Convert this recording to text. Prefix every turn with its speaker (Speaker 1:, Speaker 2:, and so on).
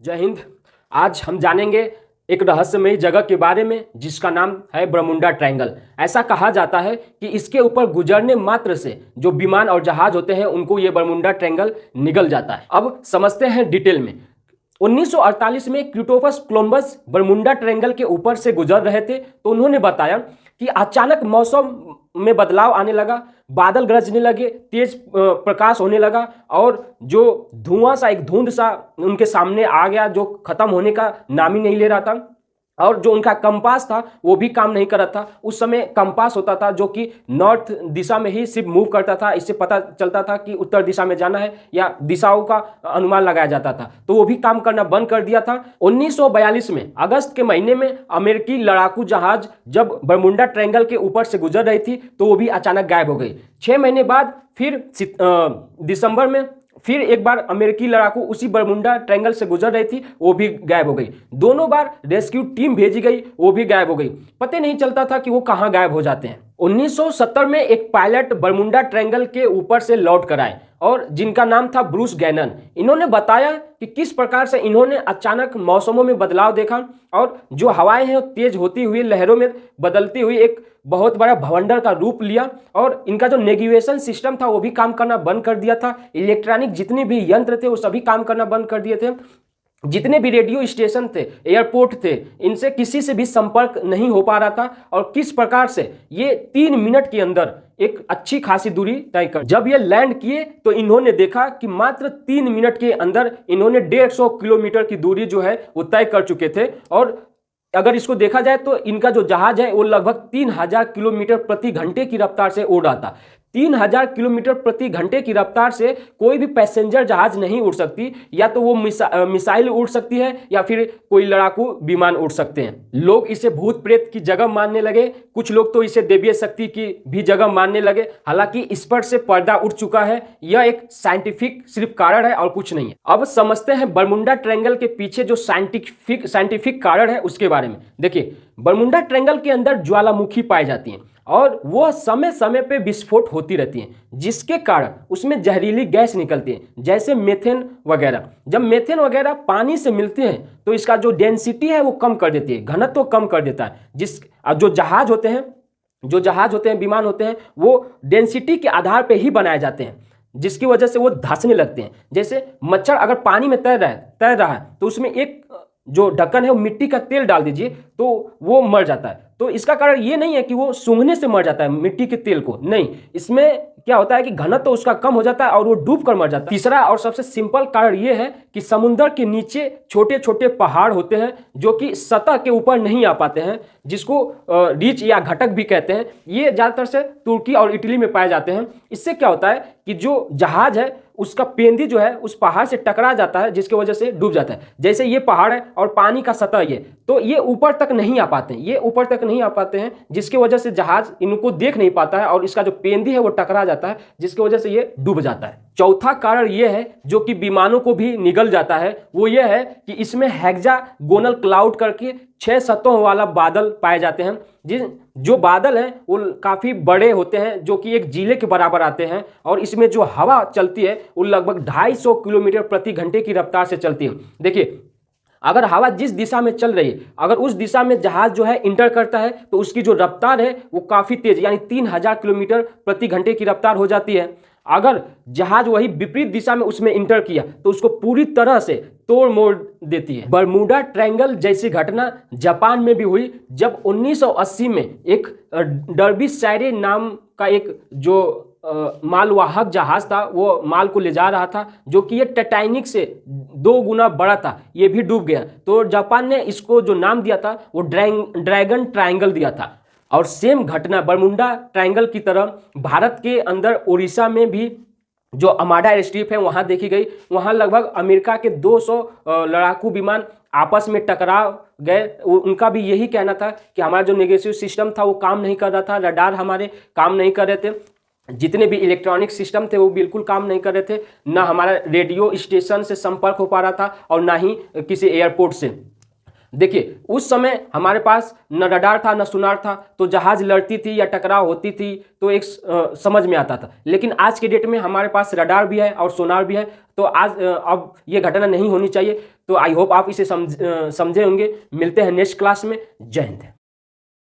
Speaker 1: जय हिंद। आज हम जानेंगे एक रहस्यमयी जगह के बारे में जिसका नाम है बरमुंडा ट्रायंगल। ऐसा कहा जाता है कि इसके ऊपर गुजरने मात्र से जो विमान और जहाज होते हैं उनको ये बरमुंडा ट्रायंगल निगल जाता है। अब समझते हैं डिटेल में। 1948 में क्रिस्टोफर कोलंबस बरमुंडा ट्रायंगल के ऊपर से गुजर रहे थे तो उन्होंने बताया कि अचानक मौसम में बदलाव आने लगा, बादल गरजने लगे, तेज प्रकाश होने लगा और जो धुआं सा, एक धुंध सा उनके सामने आ गया जो खत्म होने का नाम ही नहीं ले रहा था। और जो उनका कंपास था वो भी काम नहीं कर रहा था। उस समय कंपास होता था जो कि नॉर्थ दिशा में ही सिर्फ मूव करता था, इससे पता चलता था कि उत्तर दिशा में जाना है या दिशाओं का अनुमान लगाया जाता था, तो वो भी काम करना बंद कर दिया था। 1942 में अगस्त के महीने में अमेरिकी लड़ाकू जहाज जब बरमुंडा ट्रायंगल के ऊपर से गुजर रही थी तो वो भी अचानक गायब हो गई। 6 महीने बाद फिर दिसंबर में फिर एक बार अमेरिकी लड़ाकू उसी बरमुंडा ट्रायंगल से गुजर रही थी, वो भी गायब हो गई। दोनों बार रेस्क्यू टीम भेजी गई, वो भी गायब हो गई। पता नहीं चलता था कि वो कहां गायब हो जाते हैं। 1970 में एक पायलट बरमुंडा ट्रायंगल के ऊपर से लौट कर आए और जिनका नाम था ब्रूस गैनन। इन्होंने बताया कि किस प्रकार से इन्होंने अचानक मौसमों में बदलाव देखा और जो हवाएं हैं तेज होती हुई लहरों में बदलती हुई एक बहुत बड़ा भवंडर का रूप लिया और इनका जो नेविगेशन सिस्टम था वो भी काम करना बंद कर दिया था। इलेक्ट्रॉनिक जितने भी यंत्र थे वो सभी काम करना बंद कर दिए थे। जितने भी रेडियो स्टेशन थे, एयरपोर्ट थे, इनसे किसी से भी संपर्क नहीं हो पा रहा था। और किस प्रकार से ये 3 मिनट के अंदर एक अच्छी खासी दूरी तय कर, जब ये लैंड किए तो इन्होंने देखा कि मात्र 3 मिनट के अंदर इन्होंने 150 किलोमीटर की दूरी जो है वो तय कर चुके थे। और अगर इसको देखा जाए तो इनका जो जहाज है वो लगभग 3000 किलोमीटर प्रति घंटे की रफ्तार से उड़ रहा था। 3000 किलोमीटर प्रति घंटे की रफ्तार से कोई भी पैसेंजर जहाज नहीं उड़ सकती, या तो वो मिसाइल उड़ सकती है या फिर कोई लड़ाकू विमान उड़ सकते हैं। लोग इसे भूत प्रेत की जगह मानने लगे, कुछ लोग तो इसे देवीय शक्ति की भी जगह मानने लगे। हालांकि इस पर से पर्दा उठ चुका है, यह एक साइंटिफिक सिर्फ कारण है और कुछ नहीं है। अब समझते हैं बरमुंडा ट्रायंगल के पीछे जो साइंटिफिक कारण है उसके बारे में। देखिए, बरमुंडा ट्रायंगल के अंदर ज्वालामुखी पाई जाती हैं और वो समय समय पे विस्फोट होती रहती हैं, जिसके कारण उसमें जहरीली गैस निकलती है, जैसे मेथेन वगैरह। जब मेथेन वगैरह पानी से मिलते हैं तो इसका जो डेंसिटी है वो कम कर देती है, घनत्व तो कम कर देता है। जो जहाज होते हैं, विमान होते हैं, वो डेंसिटी के आधार पर ही बनाए जाते हैं, जिसकी वजह से वो धंसने लगते हैं। जैसे मच्छर अगर पानी में तैर रहा है तो उसमें एक जो ढक्कन है वो मिट्टी का तेल डाल दीजिए तो वो मर जाता है। तो इसका कारण ये नहीं है कि वो सूंघने से मर जाता है मिट्टी के तेल को, नहीं, इसमें क्या होता है कि घनत्व तो उसका कम हो जाता है और वो डूब कर मर जाता है। तीसरा और सबसे सिंपल कारण ये है कि समुद्र के नीचे छोटे छोटे पहाड़ होते हैं जो कि सतह के ऊपर नहीं आ पाते हैं, जिसको रीच या घटक भी कहते हैं। ये ज़्यादातर से तुर्की और इटली में पाए जाते हैं। इससे क्या होता है कि जो जहाज है उसका पेंदी जो है उस पहाड़ से टकरा जाता है, जिसकी वजह से डूब जाता है। जैसे ये पहाड़ है और पानी का सतह ये, तो ये ऊपर तक नहीं आ पाते हैं, जिसकी वजह से जहाज इनको देख नहीं पाता है और इसका जो पेंदी है वो टकरा जाता है, जिसकी वजह से ये डूब जाता है। चौथा कारण ये है जो कि विमानों को भी निगल जाता है, वो ये है कि इसमें हेक्सागोनल क्लाउड करके 6 सतहों वाला बादल पाए जाते हैं। जो बादल हैं वो काफ़ी बड़े होते हैं, जो कि एक जिले के बराबर आते हैं। और इसमें जो हवा चलती है वो लगभग 250 किलोमीटर प्रति घंटे की रफ्तार से चलती है। देखिए, अगर हवा जिस दिशा में चल रही है, अगर उस दिशा में जहाज जो है इंटर करता है तो उसकी जो रफ्तार है वो काफ़ी तेज, यानी 3000 किलोमीटर प्रति घंटे की रफ्तार हो जाती है। अगर जहाज वही विपरीत दिशा में उसमें इंटर किया तो उसको पूरी तरह से तोड़ मोड़ देती है। बरमुडा ट्रायंगल जैसी घटना जापान में भी हुई, जब 1980 में एक डर्बी सैरे नाम का एक जो मालवाहक जहाज था वो माल को ले जा रहा था, जो कि ये टाइटैनिक से 2 गुना बड़ा था, ये भी डूब गया। तो जापान ने इसको जो नाम दिया था वो ड्रैगन ट्रायंगल दिया था। और सेम घटना बरमुंडा ट्रायंगल की तरह भारत के अंदर उड़ीसा में भी जो अमाडा एयर स्ट्रिप है वहाँ देखी गई। वहाँ लगभग अमेरिका के 200 लड़ाकू विमान आपस में टकरा गए। उनका भी यही कहना था कि हमारा जो नेविगेशन सिस्टम था वो काम नहीं कर रहा था, रडार हमारे काम नहीं कर रहे थे, जितने भी इलेक्ट्रॉनिक सिस्टम थे वो बिल्कुल काम नहीं कर रहे थे, ना हमारा रेडियो स्टेशन से संपर्क हो पा रहा था और ना ही किसी एयरपोर्ट से। देखिए उस समय हमारे पास न रडार था न सुनार था, तो जहाज लड़ती थी या टकराव होती थी तो एक समझ में आता था। लेकिन आज के डेट में हमारे पास रडार भी है और सोनार भी है, तो आज अब ये घटना नहीं होनी चाहिए। तो आई होप आप इसे समझे होंगे। मिलते हैं नेक्स्ट क्लास में। जय हिंद।